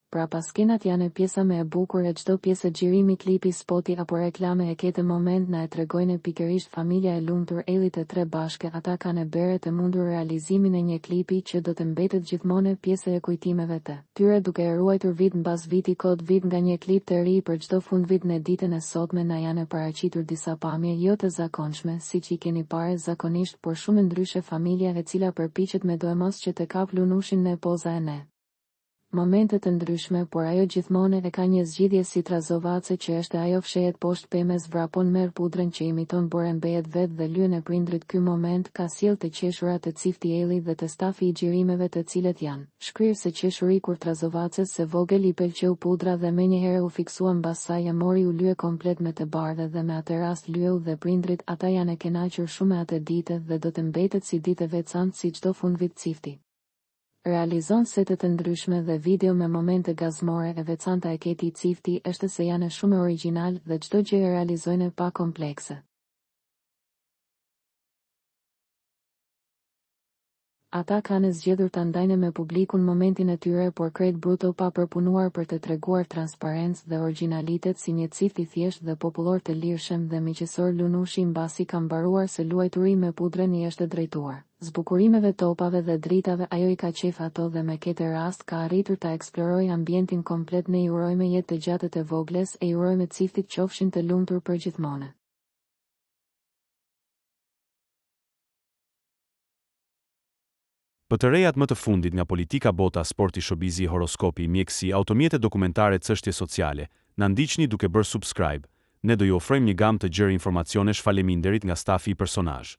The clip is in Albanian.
Pra paskenat janë pjesa më e bukur e çdo pjesë xhirimi, klipi, spoti apo reklame e këtë moment na e tregojnë pikërisht familja e lumtur Ellit e tre bashkë. Ata kanë bërë të mundur realizimin e një klipi që do të mbetet gjithmonë pjesë e kujtimeve të tyre, duke e ruajtur vit mbas viti kod vit nga një klip të ri për çdo fundvit. Në ditën e sotme na janë paraqitur disa pamje jo të zakonshme, siç i keni parë zakonisht, por shumë ndryshe, familja e cila përpiqet me dojmos që të kap lunushin në poza e ne. Momente të ndryshme, por ajo gjithmonë e ka një zgjidhje si trazovace që është ajo fshehet poshtë pemes, vrapon, merr pudrën që imiton borën, behet vet dhe lyen e prindrit. Ky moment ka sjell të qeshura të Cifti Elli dhe të stafi i xhirimeve, të cilët janë shkrirë se qeshuri kur trazovaces se vogël i pëlqeu pudra dhe menjëherë u fiksua mbas saj e mori u lye komplet me të bardhë dhe me atë rast lyeu dhe prindrit. Ata janë e kënaqur shumë me atë ditë dhe do të mbetet si ditë e veçantë si çdo fundvit. Cifti realizon sete të ndryshme dhe video me momente gazmore. E veçanta e këtij Cifti është se janë shumë origjinal dhe çdo gjë e realizojnë pa komplekse. Ata kanë zgjedhur ta ndajnë me publikun momentin e tyre, por krejt bruto, pa përpunuar për të treguar transparencë dhe origjinalitet, si një Cift i thjesht dhe popullor të lirshëm dhe miqësor. Lunushi mbasi ka mbaruar së luajturi me pudrën i është drejtuar zbukurimeve, topave dhe dritave. Ajo i ka qef ato dhe me këtë rast ka arritur ta eksploroj ambientin komplet. Ne i urojmë jetë të gjatë të vogles, e i urojmë Ciftit qofshin të lumtur për gjithmonë. Për të rejat më të fundit nga politika, bota, sporti, shobizi, horoskopi, mjekësi, automjete dokumentare, çështje sociale, na ndiqni duke bërë subscribe. Ne do ju ofrojmë një gamë të gjerë informacionesh. Faleminderit nga stafi i personazh.